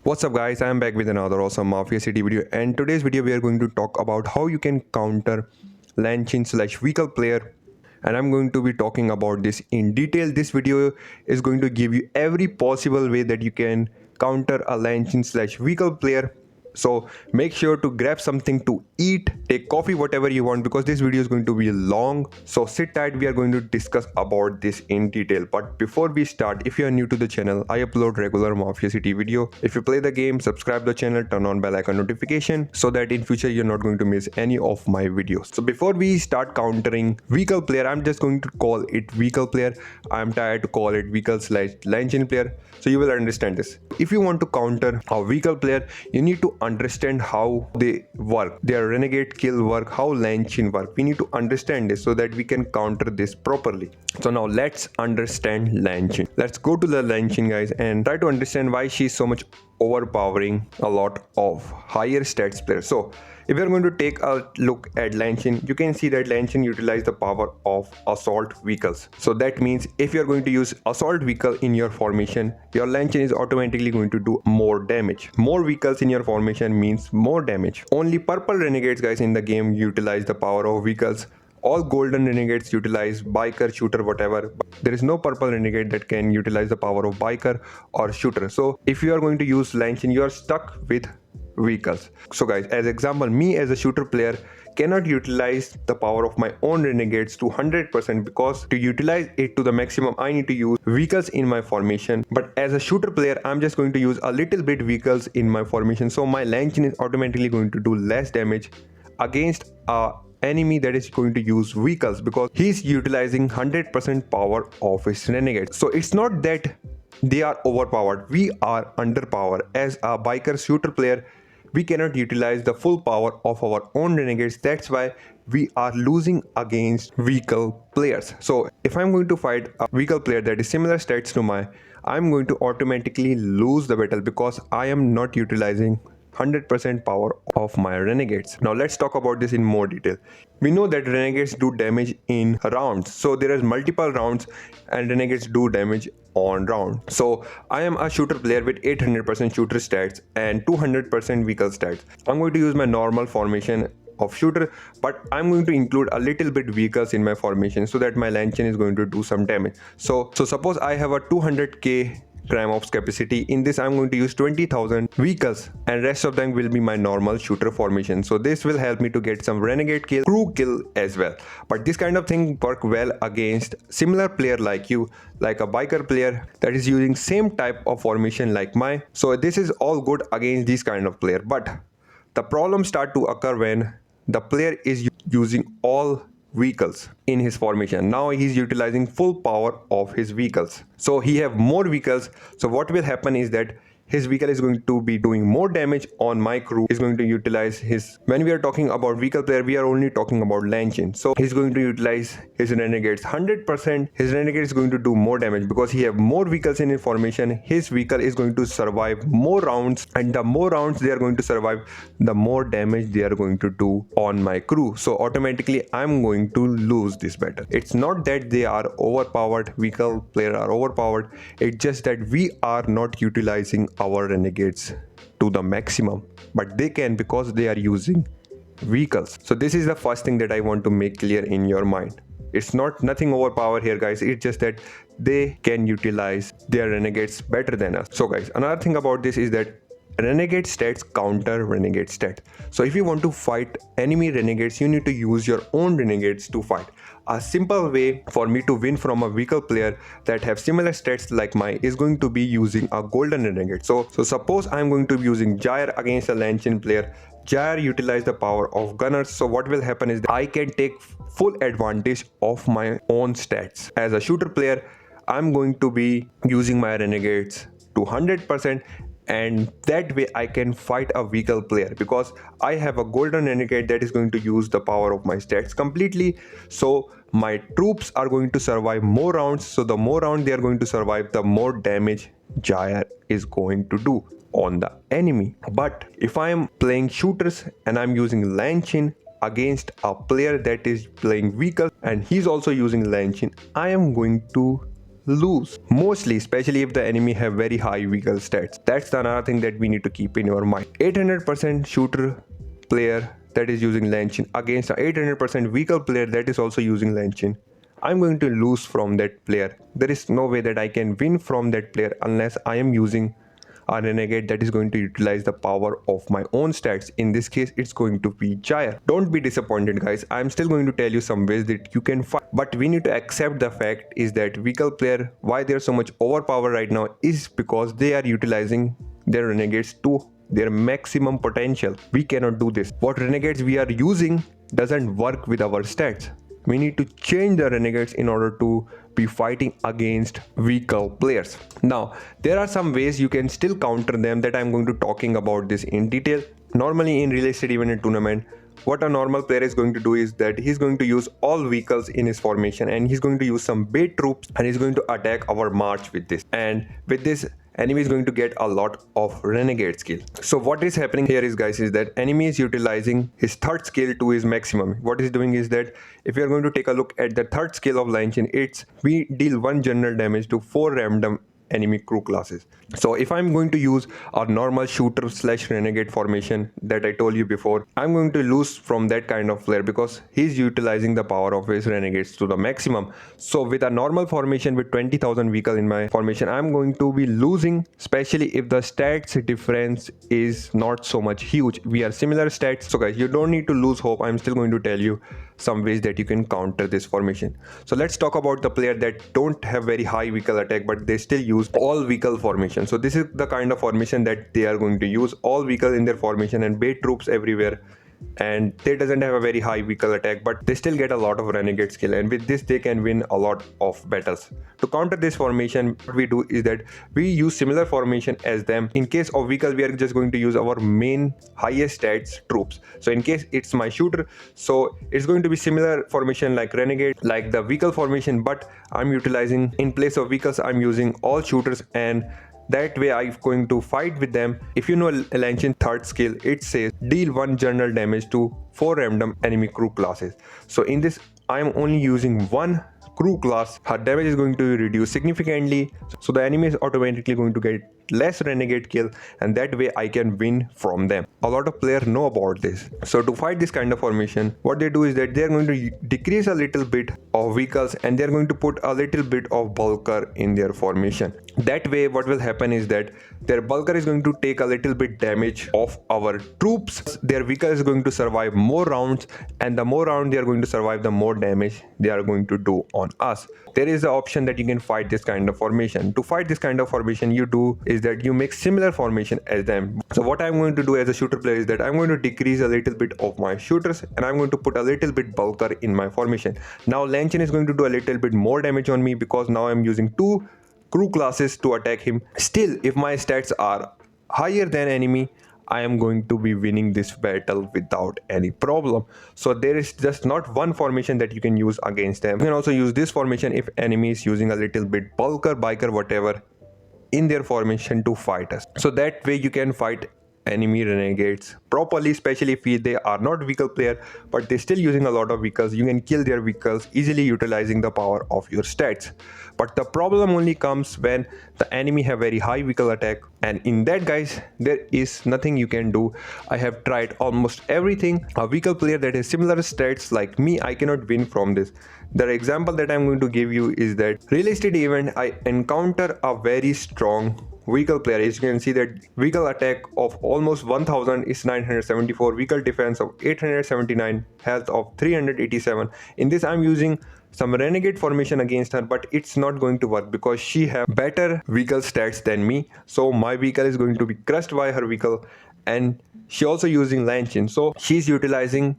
What's up guys, I am back with another awesome Mafia City video, and today's video we are going to talk about how you can counter Lan Quin / vehicle player, and I'm going to be talking about this in detail. This video is going to give you every possible way that you can counter a Lan Quin / vehicle player. So make sure to grab something to eat, take coffee, whatever you want, because this video is going to be long. So sit tight, we are going to discuss about this in detail. But before we start, if you are new to the channel, I upload regular Mafia City video. If you play the game, subscribe the channel, turn on bell icon notification so that in future you're not going to miss any of my videos. So before we start countering vehicle player, I'm just going to call it vehicle player. I'm tired to call it vehicle / Lan Quin player. So you will understand this. If you want to counter a vehicle player, you need to understand how they work, their renegade kill work, how Lan Quin work. We need to understand this so that we can counter this properly. So now let's understand Lan Quin. Let's go to the Lan Quin, guys, and try to understand why she's so much overpowering a lot of higher stats players. So if you're going to take a look at Lan Quin, you can see that Lan Quin utilizes the power of assault vehicles. So that means if you're going to use assault vehicle in your formation, your Lan Quin is automatically going to do more damage. More vehicles in your formation means more damage. Only purple renegades, guys, in the game utilize the power of vehicles. All golden renegades utilize biker, shooter, whatever. There is no purple renegade that can utilize the power of biker or shooter. So if you are going to use Lan Quin, you are stuck with vehicles. So guys, as example, me as a shooter player cannot utilize the power of my own renegades to 100%, because to utilize it to the maximum I need to use vehicles in my formation. But as a shooter player, I'm just going to use a little bit vehicles in my formation, so my Lan Quin is automatically going to do less damage against a enemy that is going to use vehicles, because he's utilizing 100% power of his renegade. So it's not that they are overpowered, we are underpowered. As a biker shooter player, we cannot utilize the full power of our own renegades. That's why we are losing against vehicle players. So if I'm going to fight a vehicle player that is similar stats to mine, I'm going to automatically lose the battle because I am not utilizing 100% power of my renegades. Now let's talk about this in more detail. We know that renegades do damage in rounds. So there is multiple rounds and renegades do damage on round. So I am a shooter player with 800% shooter stats and 200% vehicle stats. I'm going to use my normal formation of shooter, but I'm going to include a little bit vehicles in my formation so that my Lan Quin is going to do some damage. So suppose I have a 200k crime ops capacity. In this I'm going to use 20,000 vehicles and rest of them will be my normal shooter formation. So this will help me to get some renegade kill, crew kill as well. But this kind of thing work well against similar player like you, like a biker player that is using same type of formation like mine. So this is all good against this kind of player. But the problem start to occur when the player is using all vehicles in his formation. Now he's utilizing full power of his vehicles, so he have more vehicles. So what will happen is that his vehicle is going to be doing more damage on my crew. Is going to utilize his, when we are talking about vehicle player, we are only talking about Lan Quin. So he's going to utilize his renegades 100%. His renegade is going to do more damage because he have more vehicles in his formation. His vehicle is going to survive more rounds, and the more rounds they are going to survive, the more damage they are going to do on my crew. So automatically I'm going to lose this battle. It's not that they are overpowered, vehicle player are overpowered. It's just that we are not utilizing our renegades to the maximum, but they can because they are using vehicles. So this is the first thing that I want to make clear in your mind. It's not nothing overpowered here, guys. It's just that they can utilize their renegades better than us. So guys, another thing about this is that renegade stats counter renegade stat. So if you want to fight enemy renegades, you need to use your own renegades to fight. A simple way for me to win from a vehicle player that have similar stats like mine is going to be using a golden renegade. So suppose I'm going to be using Jair against a Lan Quin player. Jair utilize the power of gunners. So what will happen is that I can take full advantage of my own stats. As a shooter player, I'm going to be using my renegades to 100%, and that way I can fight a vehicle player because I have a golden renegade that is going to use the power of my stats completely. So my troops are going to survive more rounds. So the more rounds they are going to survive, the more damage Jair is going to do on the enemy. But if I am playing shooters and I'm using Lan Quin, against a player that is playing vehicle and he's also using Lan Quin, I am going to lose. Mostly, especially if the enemy have very high vehicle stats. That's another thing that we need to keep in your mind. 800% shooter player that is using Lan Quin against a 800% vehicle player that is also using Lan Quin. I'm going to lose from that player. There is no way that I can win from that player unless I am using a renegade that is going to utilize the power of my own stats. In this case, it's going to be Gyre. Don't be disappointed, guys. I'm still going to tell you some ways that you can fight, but we need to accept the fact is that vehicle player, why they're so much overpowered right now is because they are utilizing their renegades to their maximum potential. We cannot do this. What renegades we are using doesn't work with our stats. We need to change the renegades in order to be fighting against vehicle players. Now, there are some ways you can still counter them that I'm going to talking about this in detail. Normally in real estate event and tournament, what a normal player is going to do is that he's going to use all vehicles in his formation and he's going to use some bait troops and he's going to attack our march with this. And with this, enemy is going to get a lot of renegade skill. So what is happening here is, guys, is that enemy is utilizing his third skill to his maximum. What he's doing is that if we are going to take a look at the third skill of Lan Quin, it's we deal 1 general damage to 4 random enemy crew classes. So if I'm going to use a normal shooter slash renegade formation that I told you before, I'm going to lose from that kind of player because he's utilizing the power of his renegades to the maximum. So with a normal formation with 20,000 vehicle in my formation, I'm going to be losing, especially if the stats difference is not so much huge. We are similar stats. So guys, you don't need to lose hope. I'm still going to tell you some ways that you can counter this formation. So let's talk about the player that don't have very high vehicle attack but they still use all vehicle formation. So this is the kind of formation that they are going to use, all vehicle in their formation and bait troops everywhere, and they doesn't have a very high vehicle attack but they still get a lot of renegade skill, and with this they can win a lot of battles. To counter this formation, what we do is that we use similar formation as them. In case of vehicle, we are just going to use our main highest stats troops. So in case it's my shooter, so it's going to be similar formation like renegade, like the vehicle formation, but I'm utilizing, in place of vehicles, I'm using all shooters, and that way I'm going to fight with them. If you know Lan Quin third skill, it says deal 1 general damage to 4 random enemy crew classes. So in this, I am only using 1 crew class. Her damage is going to reduce significantly, so the enemy is automatically going to get less renegade kill, and that way I can win from them. A lot of players know about this. So to fight this kind of formation, what they do is that they're going to decrease a little bit of vehicles and they're going to put a little bit of bulker in their formation. That way what will happen is that their bulker is going to take a little bit damage of our troops. Their vehicle is going to survive more rounds, and the more round they are going to survive, the more damage they are going to do on us. There is the option that you can fight this kind of formation. To fight this kind of formation, you do is that you make similar formation as them. So what I'm going to do as a shooter player is that I'm going to decrease a little bit of my shooters and I'm going to put a little bit bulker in my formation. Now Lan Quin is going to do a little bit more damage on me because now I'm using 2 crew classes to attack him. Still, if my stats are higher than enemy, I am going to be winning this battle without any problem. So there is just not one formation that you can use against them. You can also use this formation if enemy is using a little bit bulker, biker, whatever in their formation to fight us. So that way you can fight enemy renegades properly, especially if they are not vehicle player but they're still using a lot of vehicles. You can kill their vehicles easily utilizing the power of your stats. But the problem only comes when the enemy have very high vehicle attack, and in that, guys, there is nothing you can do. I have tried almost everything. A vehicle player that has similar stats like me, I cannot win from this. The example that I'm going to give you is that real estate event, I encounter a very strong vehicle player. As you can see that vehicle attack of almost 1000 is 974, vehicle defense of 879, health of 387. In this I'm using some renegade formation against her, but it's not going to work because she have better vehicle stats than me. So my vehicle is going to be crushed by her vehicle, and she also using Lan Quin, so she's utilizing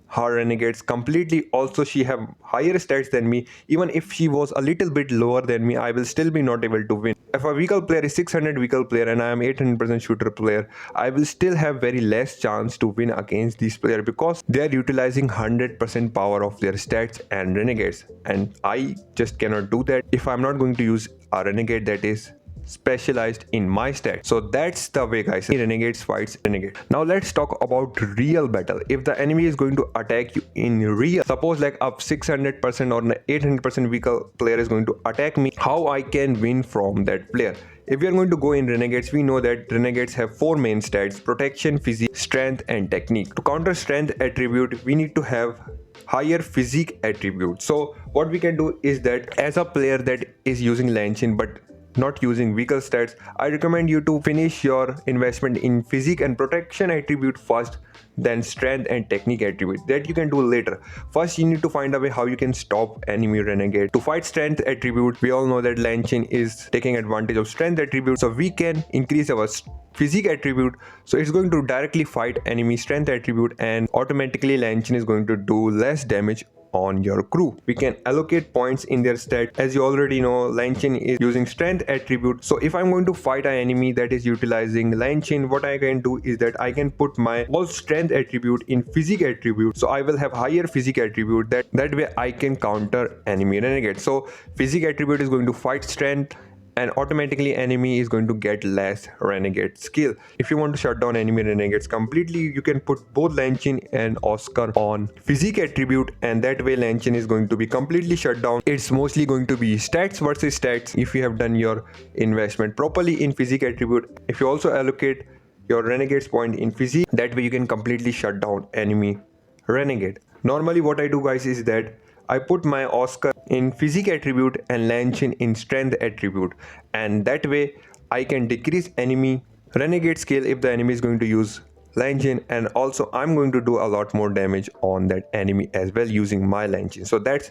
her renegades completely. Also she have higher stats than me. Even if she was a little bit lower than me, I will still be not able to win. If a vehicle player is 600 vehicle player and I am 800% shooter player, I will still have very less chance to win against these players because they are utilizing 100% power of their stats and renegades, and I just cannot do that if I'm not going to use a renegade that is specialized in my stats. So that's the way, guys, renegades fights renegade. Now let's talk about real battle. If the enemy is going to attack you in real, suppose like a 600% or an 800% vehicle player is going to attack me, how I can win from that player? If we are going to go in renegades, we know that renegades have 4 main stats: protection, physique, strength and technique. To counter strength attribute, we need to have higher physique attribute. So what we can do is that as a player that is using Lan Quin but not using vehicle stats, I recommend you to finish your investment in physique and protection attribute first, then strength and technique attribute. That you can do later. First, you need to find a way how you can stop enemy renegade. To fight strength attribute, we all know that Lan Quin is taking advantage of strength attribute, so we can increase our physique attribute, so it's going to directly fight enemy strength attribute, and automatically Lan Quin is going to do less damage on your crew. We can allocate points in their stat. As you already know, Lan Quin is using strength attribute, so if I'm going to fight an enemy that is utilizing Lan Quin, what I can do is that I can put my all strength attribute in physique attribute, so I will have higher physique attribute. That way I can counter enemy renegade. So physique attribute is going to fight strength, and automatically enemy is going to get less renegade skill. If you want to shut down enemy renegades completely, you can put both Lan Quin and Oscar on physique attribute, and that way Lan Quin is going to be completely shut down. It's mostly going to be stats versus stats if you have done your investment properly in physique attribute. If you also allocate your renegades point in physique, that way you can completely shut down enemy renegade. Normally what I do, guys, is that I put my Oscar in physique attribute and Lan Quin in strength attribute, and that way I can decrease enemy renegade skill if the enemy is going to use Lan Quin, and also I'm going to do a lot more damage on that enemy as well using my Lan Quin. So that's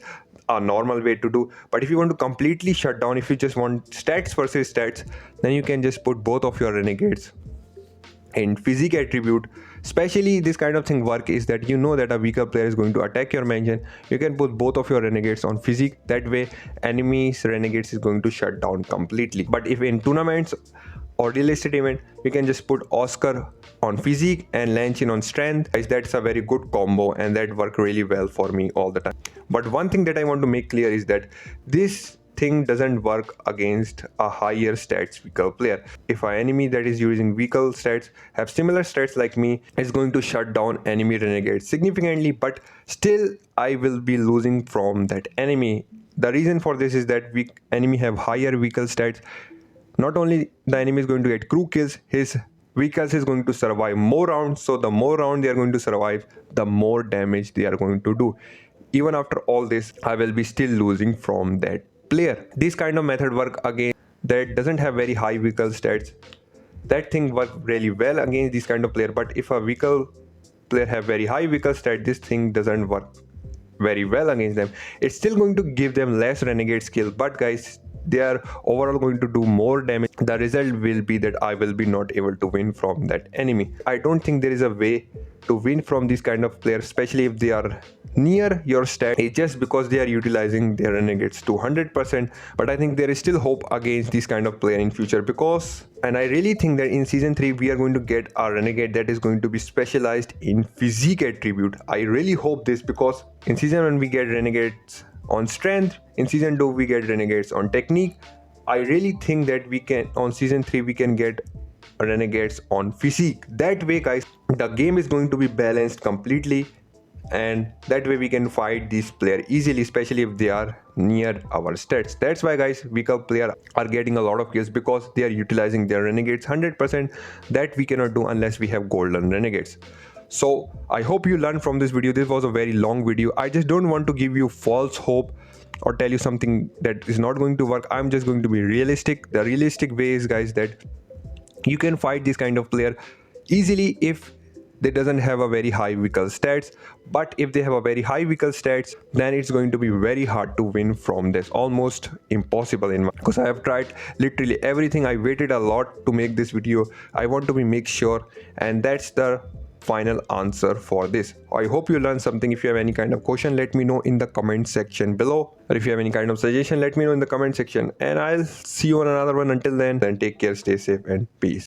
a normal way to do. But if you want to completely shut down, if you just want stats versus stats, then you can just put both of your renegades in physique attribute. Especially this kind of thing work is that you know that a weaker player is going to attack your mansion, you can put both of your renegades on physique. That way enemy's renegades is going to shut down completely. But if in tournaments or real estate event, you can just put Oscar on physique and Lan Quin on strength. That's a very good combo, and that worked really well for me all the time. But one thing that I want to make clear is that this thing doesn't work against a higher stats vehicle player. If an enemy that is using vehicle stats have similar stats like me, it's going to shut down enemy renegades significantly, but still I will be losing from that enemy. The reason for this is that enemy have higher vehicle stats. Not only the enemy is going to get crew kills, his vehicles is going to survive more rounds, so the more round they are going to survive, the more damage they are going to do. Even after all this, I will be still losing from that player. This kind of method work again that doesn't have very high vehicle stats. That thing work really well against this kind of player. But if a vehicle player have very high vehicle stat, this thing doesn't work very well against them. It's still going to give them less renegade skill, but guys, they are overall going to do more damage. The result will be that I will be not able to win from that enemy. I don't think there is a way to win from this kind of player, especially if they are near your stat. It's just because they are utilizing their renegades to 100%. But I think there is still hope against this kind of player in future, because, and I really think that in season 3 we are going to get a renegade that is going to be specialized in physique attribute. I really hope this, because in season 1 we get renegades on strength, in season 2 we get renegades on technique. I really think that we can, on season 3 we can get renegades on physique. That way, guys, the game is going to be balanced completely, and that way we can fight this player easily, especially if they are near our stats. That's why, guys, weaker players are getting a lot of kills, because they are utilizing their renegades 100%. That we cannot do unless we have golden renegades. So I hope you learned from this video. This was a very long video. I just don't want to give you false hope or tell you something that is not going to work. I'm just going to be realistic. The realistic way is, guys, that you can fight this kind of player easily if they doesn't have a very high vehicle stats. But if they have a very high vehicle stats, then it's going to be very hard to win from this, almost impossible in my, because I have tried literally everything. I waited a lot to make this video. I want to make sure, and that's the final answer for this. I hope you learned something. If you have any kind of question, let me know in the comment section below, or if you have any kind of suggestion, let me know in the comment section, and I'll see you on another one. Until then take care, stay safe, and peace.